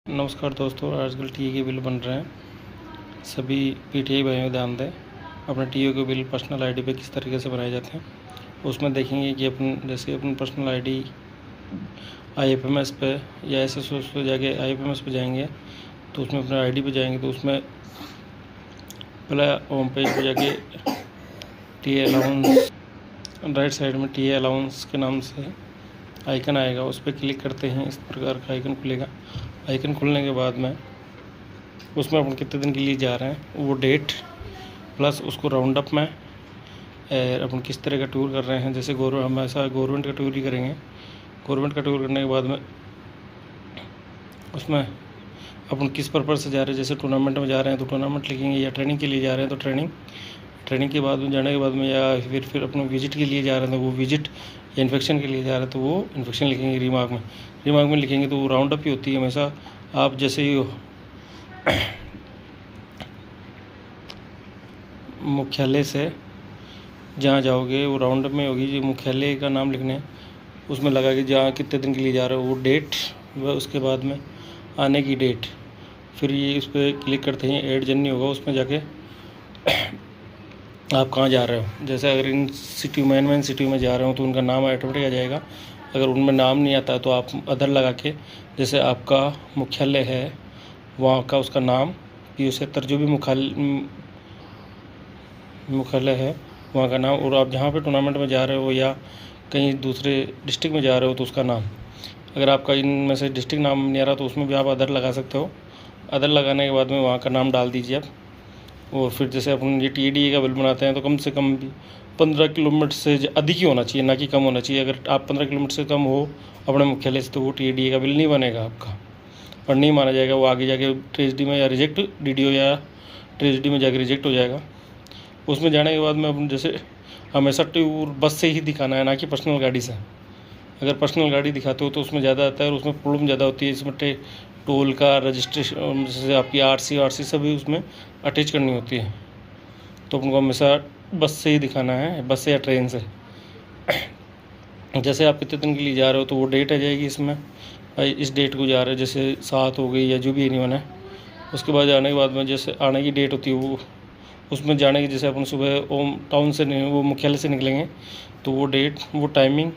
नमस्कार दोस्तों, आजकल टीए के बिल बन रहे हैं। सभी पीटीआई भाइयों ध्यान दें, अपने टीए के बिल पर्सनल आईडी पे किस तरीके से बनाए जाते हैं। उसमें देखेंगे कि जैसे अपनी पर्सनल आईडी आईएफएमएस पे या एसएसओ पे जाके आईएफएमएस पे जाएंगे तो उसमें अपने आईडी पे जाएंगे तो उसमें पहले होम पेज पे जाके टीए अलाउंस राइट साइड में टीए अलाउंस के नाम से आइकन आएगा, उस पर क्लिक करते हैं इस प्रकार का आइकन खुलेगा। आइकन खुलने के बाद में उसमें अपन कितने दिन के लिए जा रहे हैं वो डेट प्लस उसको राउंड अप में अपन किस तरह का टूर कर रहे हैं। जैसे हम ऐसा गवर्नमेंट का टूर ही करेंगे। गवर्नमेंट का टूर करने के बाद में उसमें अपन किस पर्पज़ से जा रहे हैं। जैसे टूर्नामेंट में जा रहे हैं तो टूर्नामेंट लिखेंगे, या ट्रेनिंग के लिए जा रहे हैं तो ट्रेनिंग के बाद में जाने के बाद में, या फिर अपने विजिट के लिए जा रहे हैं तो वो विजिट, या इन्फेक्शन के लिए जा रहे हैं तो वो इन्फेक्शन लिखेंगे। रिमार्क में लिखेंगे तो वो राउंड अप ही होती है हमेशा। आप जैसे ही मुख्यालय से जहाँ जाओगे वो राउंड अप में होगी, जो मुख्यालय का नाम लिखने उसमें लगा कि जहाँ कितने दिन के लिए जा रहे हो वो डेट व उसके बाद में आने की डेट। फिर ये उस पर क्लिक करते हैं, ऐड जर्नी होगा, उसमें जाके आप कहाँ जा रहे हो। जैसे अगर इन सिटी मेन सिटी में जा रहे हो तो उनका नाम ऑटोमेटिक आ जाएगा। अगर उनमें नाम नहीं आता तो आप अदर लगा के, जैसे आपका मुख्यालय है वहाँ का उसका नाम PO-70 जो भी मुख्यालय है वहाँ का नाम, और आप जहाँ पे टूर्नामेंट में जा रहे हो या कहीं दूसरे डिस्ट्रिक्ट में जा रहे हो तो उसका नाम। अगर आपका इनमें से डिस्ट्रिक्ट नाम नहीं आ रहा तो उसमें भी आप अदर लगा सकते हो। अदर लगाने के बाद में वहाँ का नाम डाल दीजिए आप। और फिर जैसे अपन ये TDA का बिल बनाते हैं तो कम से कम भी 15 किलोमीटर से अधिक ही होना चाहिए, ना कि कम होना चाहिए। अगर आप 15 किलोमीटर से कम हो अपने मुख्यालय से तो वो TDA का बिल नहीं बनेगा आपका और नहीं माना जाएगा। वो आगे जाके ट्रेजडी में या रिजेक्ट DDO या ट्रेजडी में जाके रिजेक्ट हो जाएगा। उसमें जाने के बाद में अपन जैसे हमेशा टूर बस से ही दिखाना है, ना कि पर्सनल गाड़ी से। अगर पर्सनल गाड़ी दिखाते हो तो उसमें ज़्यादा आता है और उसमें प्रॉब्लम ज़्यादा होती है। इसमें टोल का रजिस्ट्रेशन, जैसे आपकी RC सभी उसमें अटैच करनी होती है। तो अपन को हमेशा बस से ही दिखाना है, बस से या ट्रेन से। जैसे आप कितने दिन के लिए जा रहे हो तो वो डेट आ जाएगी इसमें, भाई इस डेट को जा रहे हैं, जैसे 7 हो गई या जो भी एनीवन है। उसके बाद जाने के बाद में जैसे आने की डेट होती है वो उसमें जाने की, जैसे अपन सुबह टाउन से वो मुख्यालय से निकलेंगे तो वो डेट, वो टाइमिंग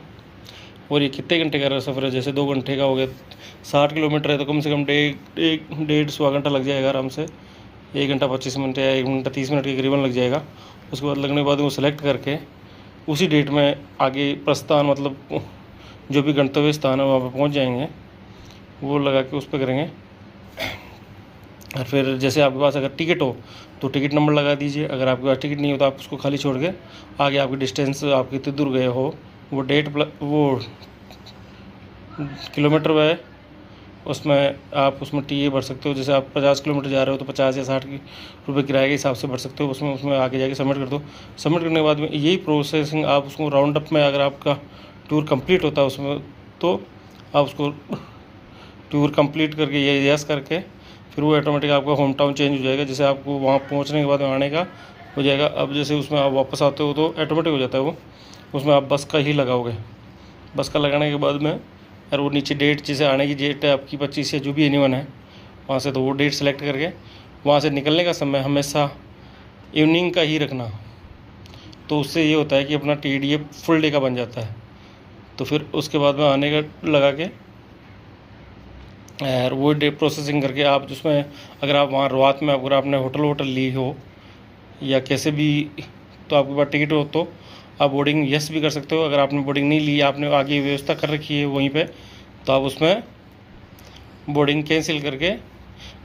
और ये कितने घंटे का सफ़र है। जैसे 2 घंटे का हो गया, 60 किलोमीटर है तो कम से कम 1.5 घंटा लग जाएगा आराम से। 1 घंटा 25 मिनट या 1 घंटा 30 मिनट के करीबन लग जाएगा। उसके बाद लगने के बाद वो सेलेक्ट करके उसी डेट में आगे प्रस्थान, मतलब जो भी गंतव्य स्थान है वहाँ पर पहुँच जाएंगे। वो लगा के उस पर करेंगे। और फिर जैसे आपके पास अगर टिकट हो तो टिकट नंबर लगा दीजिए। अगर आपके पास टिकट नहीं हो तो आप उसको खाली छोड़ के आगे आपकी डिस्टेंस, आप कितनी दूर गए हो वो डेट वो किलोमीटर है, उसमें आप उसमें टीए भर सकते हो। जैसे आप 50 किलोमीटर जा रहे हो तो 50 या 60 रुपये किराए के हिसाब से भर सकते हो। उसमें आगे जाके सबमिट कर दो। सबमिट करने के बाद में यही प्रोसेसिंग आप उसको राउंड अप में, अगर आपका टूर कंप्लीट होता है उसमें तो आप उसको टूर कंप्लीट करके ये यस करके फिर वो ऑटोमेटिक आपका होम टाउन चेंज हो जाएगा। जैसे आपको वहाँ पहुँचने के बाद में आने का हो जाएगा। अब जैसे उसमें आप वापस आते हो तो ऑटोमेटिक हो जाता है वो, उसमें आप बस का ही लगाओगे। बस का लगाने के बाद में और वो नीचे डेट, जैसे आने की डेट है आपकी 25 या जो भी एनीवन है वहाँ से, तो वो डेट सेलेक्ट करके वहाँ से निकलने का समय हमेशा इवनिंग का ही रखना। तो उससे ये होता है कि अपना TDA फुल डे का बन जाता है। तो फिर उसके बाद में आने का लगा के और वो डे प्रोसेसिंग करके आप उसमें, अगर आप वहाँ रात में अगर आपने होटल ली हो या कैसे भी, तो आपके पास टिकट हो तो आप बोर्डिंग यस भी कर सकते हो। अगर आपने बोर्डिंग नहीं ली, आपने आगे व्यवस्था कर रखी है वहीं पे, तो आप उसमें बोर्डिंग कैंसिल करके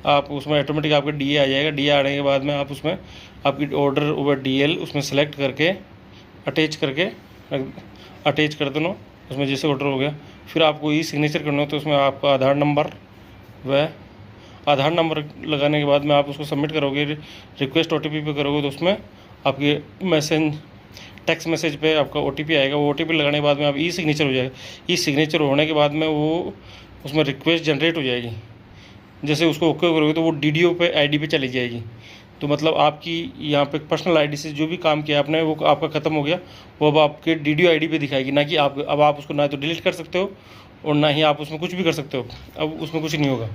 आप उसमें ऑटोमेटिक आपका DA आ जाएगा। DA आने के बाद में आप उसमें आपकी ऑर्डर ओवर DL उसमें सेलेक्ट करके अटैच कर देना उसमें, जैसे ऑर्डर हो गया। फिर आपको सिग्नेचर करना हो तो उसमें आपका आधार नंबर लगाने के बाद में आप उसको सबमिट करोगे, रिक्वेस्ट OTP पे करोगे तो उसमें आपके टेक्स्ट मैसेज पे आपका OTP आएगा। वो OTP लगाने के बाद में आप सिग्नेचर हो जाएगा। सिग्नेचर होने के बाद में वो उसमें रिक्वेस्ट जनरेट हो जाएगी। जैसे उसको ओके करोगे तो वो DDO पे ID पे चली जाएगी। तो मतलब आपकी यहाँ पे पर्सनल आईडी से जो भी काम किया आपने वो आपका ख़त्म हो गया, वो अब आपके DDO आईडी पे दिखाएगी, ना कि अब आप उसको ना तो डिलीट कर सकते हो और ना ही आप उसमें कुछ भी कर सकते हो। अब उसमें कुछ नहीं होगा।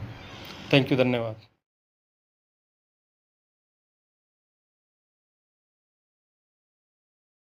थैंक यू, धन्यवाद।